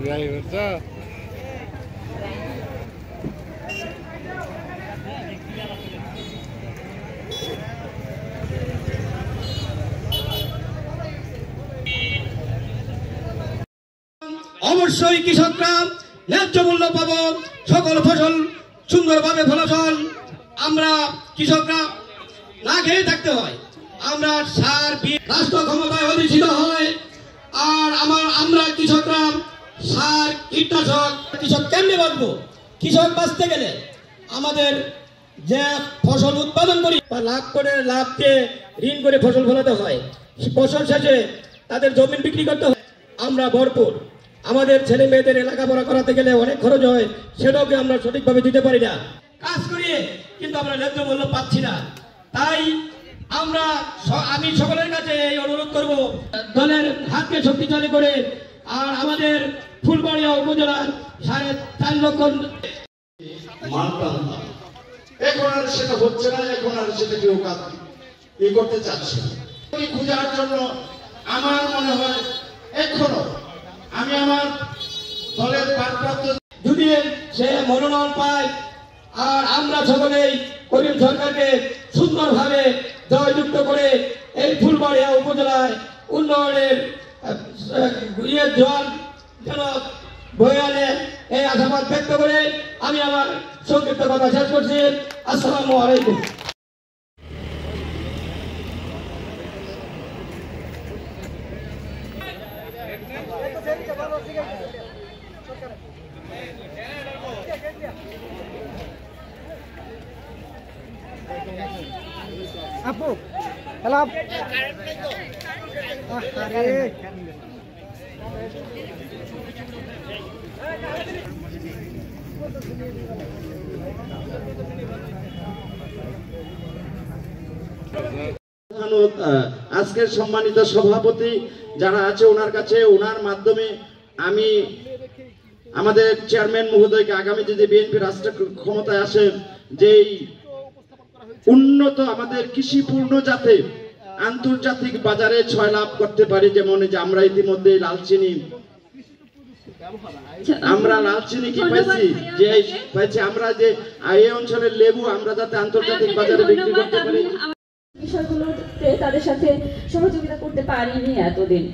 অবশ্যই কৃষকরা ন্যায্য মূল্য পাবো, সকল ফসল সুন্দরভাবে ফলাফল। আমরা কৃষকরা না খেয়ে থাকতে হয়, আমরা সার রাষ্ট্র ক্ষমতায় অধিষ্ঠিত হয়। আর আমরা কৃষকরা সার কীটনাশক কৃষক কেমনে বাঁচবো? কৃষক বাঁচতে গেলে আমাদের যে ফসল উৎপাদন করি লাভ করে লাভকে ঋণ করে ফসল ফলাতে হয়, ফসল শেষে তাদের জমি বিক্রি করতে হয়। আমরা ভরপুর আমাদের ছেলে মেয়েদের লেখাপড়া করাতে গেলে অনেক খরচ হয়, সেটাকে আমরা সঠিকভাবে দিতে পারি না। কাজ করিয়ে কিন্তু আমরা ন্যায্য মূল্য পাচ্ছি না। তাই আমি সকলের কাছে এই অনুরোধ করব, দলের হাতকে শক্তিশালী করে আর আমাদের ফুলবাড়িয়া উপজেলার 4.5 লক্ষ এখন আর সেটা হচ্ছে না, এখন আর সেটা কেউ কাজ করতে চাচ্ছে না। খোঁজার জন্য আমার মনে হয় এখনো আমি আমার দলের ভারপ্রাপ্ত যদি সে মনোনয়ন পায় আর আমরা সকলেই করিম সরকারকে সুন্দরভাবে জয়যুক্ত করে এই ফুলবাড়িয়া উপজেলায় উন্নয়নের জল যেন বয়ে আনে এই আশাবাদ ব্যক্ত করে আমি আমার সংক্ষিপ্ত কথা শেষ করছি। আসসালামু আলাইকুম। আপু হ্যালো আজকের সম্মানিত সভাপতি যারা আছে ওনার কাছে, ওনার মাধ্যমে আমি আমাদের চেয়ারম্যান মহোদয়কে আগামী যদি বিএনপি রাষ্ট্র ক্ষমতায় আসে, যেই উন্নত আমাদের কৃষিপূর্ণ যাতে আন্তর্জাতিক বাজারে 6 লাভ করতে পারি, যেমন যে আমরা ইতিমধ্যে লালচিনি কি পাইছি আমরা যে এই অঞ্চলের লেবু আমরা যাতে আন্তর্জাতিক বাজারে বিক্রি করতে পারি, বিষয়গুলোতে তাদের সাথে সহযোগিতা করতে পারিনি এতদিন।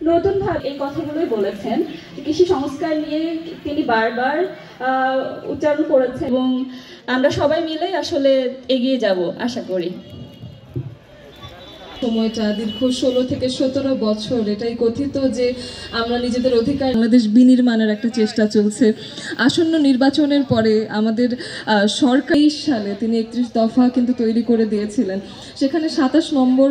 নতুন ভাবে এই কথাগুলোই বলেছেন, কৃষি সংস্কার নিয়ে তিনি বারবার উচ্চারণ করেছেন এবং আমরা সবাই মিলে আসলে এগিয়ে যাব আশা করি। সময়টা দীর্ঘ 16 থেকে 17 বছর, এটাই কথিত যে আমরা নিজেদের অধিকার বাংলাদেশ বিনির্মাণের একটা চেষ্টা চলছে। আসন্ন নির্বাচনের পরে আমাদের সরকার 23 সালে তিনি 31 দফা কিন্তু তৈরি করে দিয়েছিলেন। সেখানে 27 নম্বর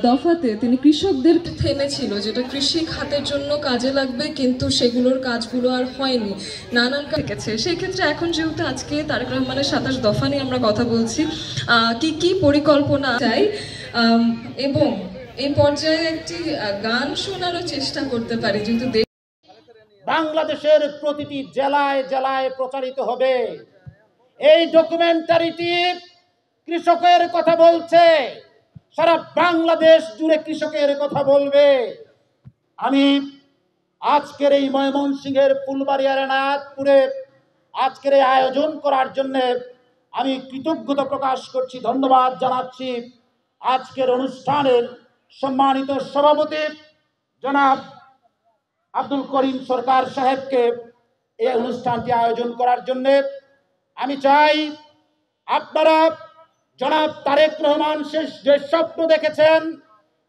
দফাতে তিনি কৃষকদের থেমেছিল, যেটা কৃষি খাতের জন্য কাজে লাগবে, কিন্তু সেগুলোর কাজগুলো আর হয়নি, নানান কাছে। সেই ক্ষেত্রে এখন যেহেতু আজকে তারেক রহমানের 27 দফা নিয়ে আমরা কথা বলছি, কি পরিকল্পনা চাই এবং এই পর্যায়ে একটি গান শোনারও চেষ্টা করতে পারি, যেহেতু বাংলাদেশের প্রতিটি জেলায় জেলায় প্রচারিত হবে। এই ডকুমেন্টারিটি কৃষকের কথা বলছে, সারা বাংলাদেশ জুড়ে কৃষকের কথা বলবে। আমি আজকের এই ময়মনসিংহের ফুলবাড়িয়ার এনায়েতপুরে আজকের এই আয়োজন করার জন্য আমি কৃতজ্ঞতা প্রকাশ করছি, ধন্যবাদ জানাচ্ছি আজকের অনুষ্ঠানের সম্মানিত সভাপতি জনাব আব্দুল করিম সরকার সাহেবকে এই অনুষ্ঠানটি আয়োজন করার জন্য। আমি চাই আপনারা জনাব তারেক রহমান যে স্বপ্ন দেখেছেন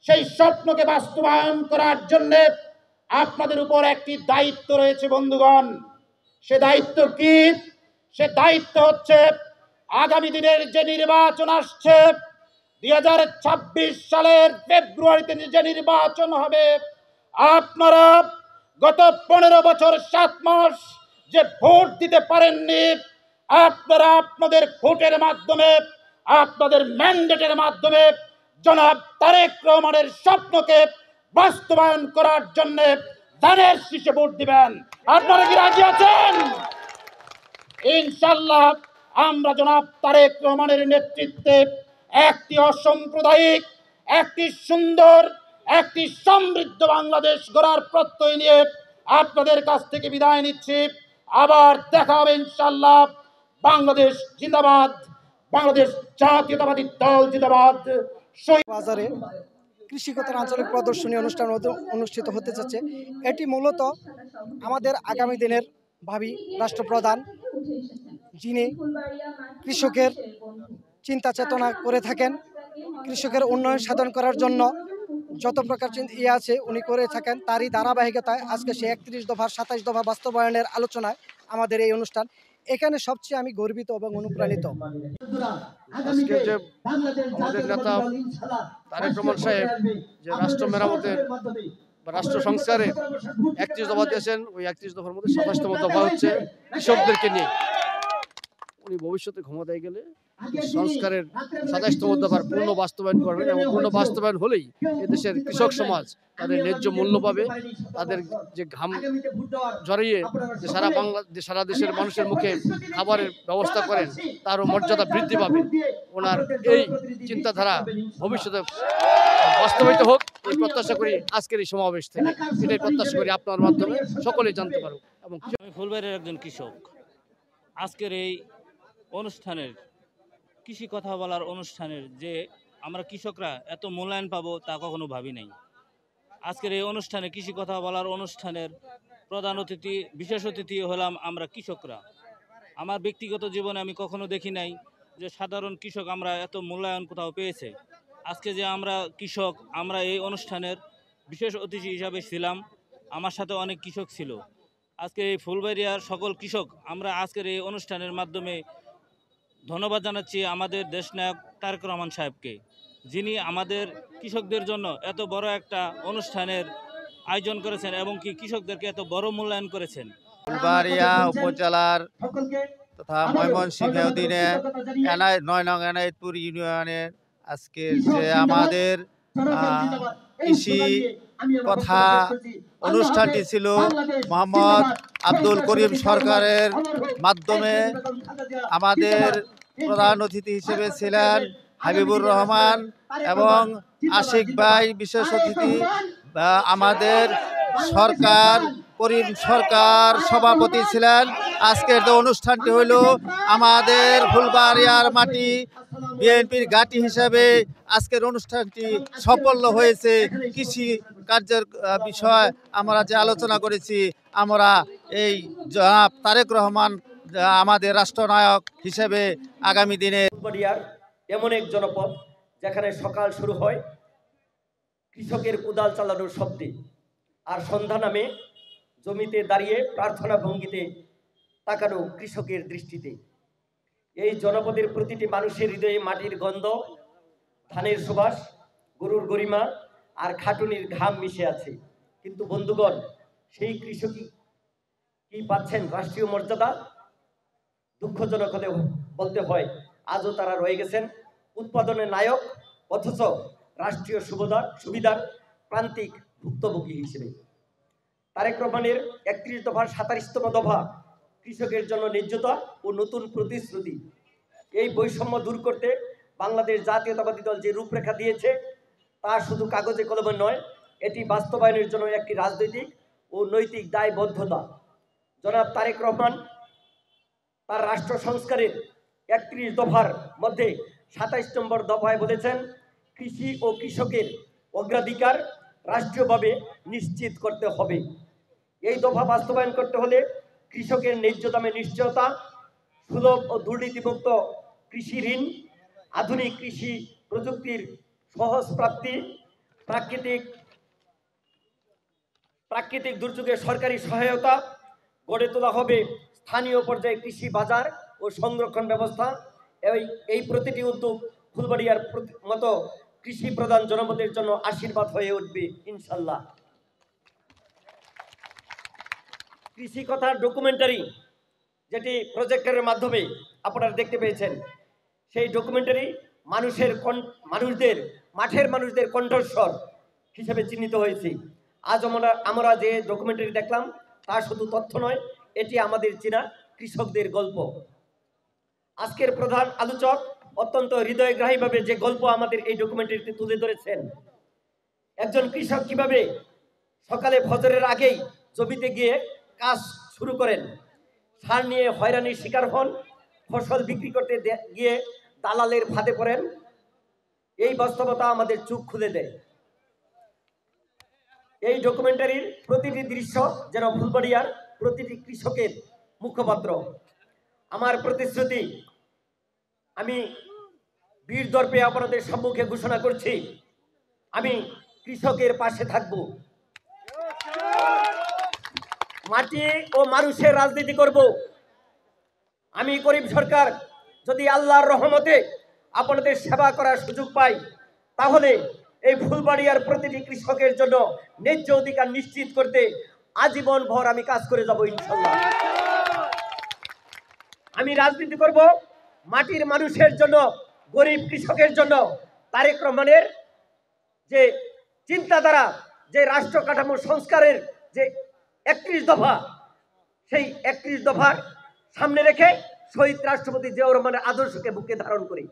সেই স্বপ্নকে বাস্তবায়ন করার জন্য আপনাদের উপর একটি দায়িত্ব রয়েছে বন্ধুগণ। সে দায়িত্ব কি? সে দায়িত্ব হচ্ছে আগামী দিনের যে নির্বাচন আসছে, 2026 সালের ফেব্রুয়ারিতে যে নির্বাচন হবে, আপনারা গত 15 বছর 7 মাস যে ভোট দিতে পারেননি, আপনারা আপনাদের ভোটের মাধ্যমে, আপনাদের ম্যান্ডেটের মাধ্যমে জনাব তারেক রহমানের স্বপ্নকে বাস্তবায়ন করার জন্য ধানের শীষে ভোট দিবেন। আপনারা কি রাজি আছেন? ইনশাআল্লাহ আমরা জনাব তারেক রহমানের নেতৃত্বে একটি অসাম্প্রদায়িক, একটি সুন্দর, একটি সমৃদ্ধ বাংলাদেশ গড়ার প্রত্যয় নিয়ে আপনাদের কাছ থেকে বিদায় নিচ্ছি। আবার দেখা হবে ইনশাআল্লাহ। বাংলাদেশ জিন্দাবাদ, বাংলাদেশ জাতীয়তাবাদী দল জিন্দাবাদ। বাজারে কৃষিকতার আঞ্চলিক প্রদর্শনী অনুষ্ঠান অনুষ্ঠিত হতে যাচ্ছে। এটি মূলত আমাদের আগামী দিনের ভাবী রাষ্ট্রপ্রধান, যিনি কৃষকের চিন্তা চেতনা করে থাকেন, কৃষকের উন্নয়ন সাধন করার জন্য যত প্রকার আছে উনি করে থাকেন। তারই ধারাবাহিকতায় আজকে সে 31 দফার 27 দফা বাস্তবায়নের আলোচনায় আমাদের এই অনুষ্ঠান। এখানে সবচেয়ে আমি গর্বিত এবং অনুপ্রাণিত। আজকে যে আমাদের নেতা তারেক রহমান সাহেব যে রাষ্ট্র মেরামতের বা রাষ্ট্র সংস্কারের 31 দফা দিয়েছেন, ওই 31 দফার মধ্যে 27তম দফা হচ্ছে কৃষকদেরকে নিয়ে। উনি ভবিষ্যতে ক্ষমতায় গেলে সংস্কারের 27তম দফার পূর্ণ বাস্তবায়ন করবেন এবং পূর্ণ বাস্তবায়ন হলেই এদেশের কৃষক সমাজ তাদের ন্যায্য মূল্য পাবে। তাদের যে ঘাম ঝরিয়ে যে সারা দেশের মানুষের মুখে খাবারের ব্যবস্থা করেন তারও মর্যাদা বৃদ্ধি পাবে। ওনার এই চিন্তাধারা ভবিষ্যতে বাস্তবায়িত হোক এই প্রত্যাশা করি আজকের এই সমাবেশ থেকে। এটাই প্রত্যাশা করি আপনার মাধ্যমে সকলেই জানতে পারুক। এবং আমি ফুলবাড়ির একজন কৃষক। আজকের এই অনুষ্ঠানের কৃষি কথা বলার অনুষ্ঠানের যে আমরা কৃষকরা এত মূল্যায়ন পাবো তা কখনো ভাবি নাই। আজকের এই অনুষ্ঠানে কৃষি কথা বলার অনুষ্ঠানের প্রধান অতিথি, বিশেষ অতিথি হলাম আমরা কৃষকরা। আমার ব্যক্তিগত জীবনে আমি কখনো দেখি নাই যে সাধারণ কৃষক আমরা এত মূল্যায়ন কোথাও পেয়েছে। আজকে যে আমরা কৃষক, আমরা এই অনুষ্ঠানের বিশেষ অতিথি হিসাবে ছিলাম, আমার সাথে অনেক কৃষক ছিল। আজকে এই ফুলবাড়িয়ার সকল কৃষক আমরা আজকের এই অনুষ্ঠানের মাধ্যমে ধন্যবাদ জানাচ্ছি আমাদের দেশনায়ক তারেক রহমান সাহেবকে, যিনি আমাদের কৃষকদের জন্য এত বড় একটা অনুষ্ঠানের আয়োজন করেছেন এবং কি কৃষকদেরকে এত বড় মূল্যায়ন করেছেন। ফুলবাড়িয়া উপজেলার তথা ময়মনসিংহ অধীনে 9 নং এনায়েতপুর ইউনিয়নের আজকে যে আমাদের কৃষি কথা অনুষ্ঠানটি ছিল মোহাম্মদ আব্দুল করিম সরকারের মাধ্যমে আমাদের প্রধান অতিথি হিসেবে ছিলেন হাবিবুর রহমান এবং আশিক ভাই বিশেষ অতিথি, আমাদের করিম সরকার সভাপতি ছিলেন। আজকের যে অনুষ্ঠানটি হইল আমাদের ফুলবাড়িয়ার মাটি বিএনপির ঘাঁটি হিসেবে আজকের অনুষ্ঠানটি সাফল্য হয়েছে। কৃষি কার্যের বিষয় আমরা যে আলোচনা করেছি, আমরা এই জনাব তারেক রহমান আমাদের রাষ্ট্রনায়ক হিসেবে আগামী দিনে ফুলবাড়িয়ার এমন এক জনপদ যেখানে সকাল শুরু হয় কৃষকের কুদাল চালানোর শব্দে, আর সন্ধ্যা নামে জমিতে দাঁড়িয়ে প্রার্থনা ভঙ্গিতে তাকানো কৃষকের দৃষ্টিতে। এই জনপদের প্রতিটি মানুষের হৃদয়ে মাটির গন্ধ, ধানের সুবাস, গরুর গরিমা আর খাটুনির ঘাম মিশে আছে। কিন্তু বন্ধুগণ, সেই কৃষকই কি পাচ্ছেন রাষ্ট্রীয় মর্যাদা? দুঃখজনক হলে বলতে হয় আজও তারা রয়ে গেছেন উৎপাদনের নায়ক, অথচ রাষ্ট্রীয় সুবিধার প্রান্তিক ভুক্তভোগী হিসেবে। তারেক রহমানের 31 দফার 27তম দফা কৃষকের জন্য ন্যায্যতা ও নতুন প্রতিশ্রুতি। এই বৈষম্য দূর করতে বাংলাদেশ জাতীয়তাবাদী দল যে রূপরেখা দিয়েছে তা শুধু কাগজে কলমে নয়, এটি বাস্তবায়নের জন্য একটি রাজনৈতিক ও নৈতিক দায়বদ্ধতা। জনাব তারেক রহমান তার রাষ্ট্র সংস্কারের 31 দফার মধ্যে 27 নম্বর দফায় বলেছেন, কৃষি ও কৃষকের অগ্রাধিকার রাষ্ট্রীয়ভাবে নিশ্চিত করতে হবে। এই দফা বাস্তবায়ন করতে হলে কৃষকের ন্যায্য দামে নিশ্চয়তা, সুলভ ও দুর্নীতিমুক্ত কৃষি ঋণ, আধুনিক কৃষি প্রযুক্তির সহজ প্রাপ্তি, প্রাকৃতিক দুর্যোগে সরকারি সহায়তা, গড়ে তোলা হবে স্থানীয় পর্যায়ে কৃষি বাজার ও সংরক্ষণ ব্যবস্থা। এই প্রতিটি উদ্যোগ ফুলবাড়িয়ার মতো কৃষি প্রধান জনপদের জন্য আশীর্বাদ হয়ে উঠবে ইনশাল্লাহ। কৃষি কথার ডকুমেন্টারি যেটি প্রজেক্টরের মাধ্যমে আপনারা দেখতে পেয়েছেন, সেই ডকুমেন্টারি মাঠের মানুষদের কণ্ঠস্বর হিসেবে চিহ্নিত হয়েছে। আজ আমরা যে ডকুমেন্টারি দেখলাম তা শুধু তথ্য নয়, এটি আমাদের চেনা কৃষকদের গল্প। আজকের প্রধান আলোচক অত্যন্ত হৃদয়গ্রাহীভাবে যে গল্প আমাদের এই ডকুমেন্টারিতে তুলে ধরেছেন, একজন কৃষক কিভাবে সকালে ফজরের আগেই জমিতে গিয়ে কাজ শুরু করেন, সার নিয়ে হয়রানির শিকার হন, ফসল বিক্রি করতে গিয়ে দালালের ফাঁদে পড়েন। এই বাস্তবতা আমাদের চোখ খুলে দেয়। এই ডকুমেন্টারির প্রতিটি দৃশ্য যেন ফুলবাড়িয়ার প্রতিটি কৃষকের মুখপাত্র। আমার প্রতিশ্রুতি, আমি বীর দর্পে আপনাদের সম্মুখে ঘোষণা করছি, আমি কৃষকের পাশে থাকব। মাটি ও মানুষের রাজনীতি করব। আমি করিম সরকার যদি আল্লাহর রহমতে আপনাদের সেবা করার সুযোগ পাই, তাহলে এই ফুলবাড়িয়ার প্রতিটি কৃষকের জন্য ন্যায্য অধিকার নিশ্চিত করতে আজীবন ভর আমি কাজ করে যাব ইনশাল্লাহ। আমি রাজনীতি করব মাটির মানুষের জন্য, গরিব কৃষকের জন্য। তারেক রহমানের যে চিন্তাধারা, যে রাষ্ট্র কাঠামো সংস্কারের যে 31 দফা, সেই 31 দফার সামনে রেখে শহীদ রাষ্ট্রপতি জিয়াউর রহমানের আদর্শকে বুকে ধারণ করি।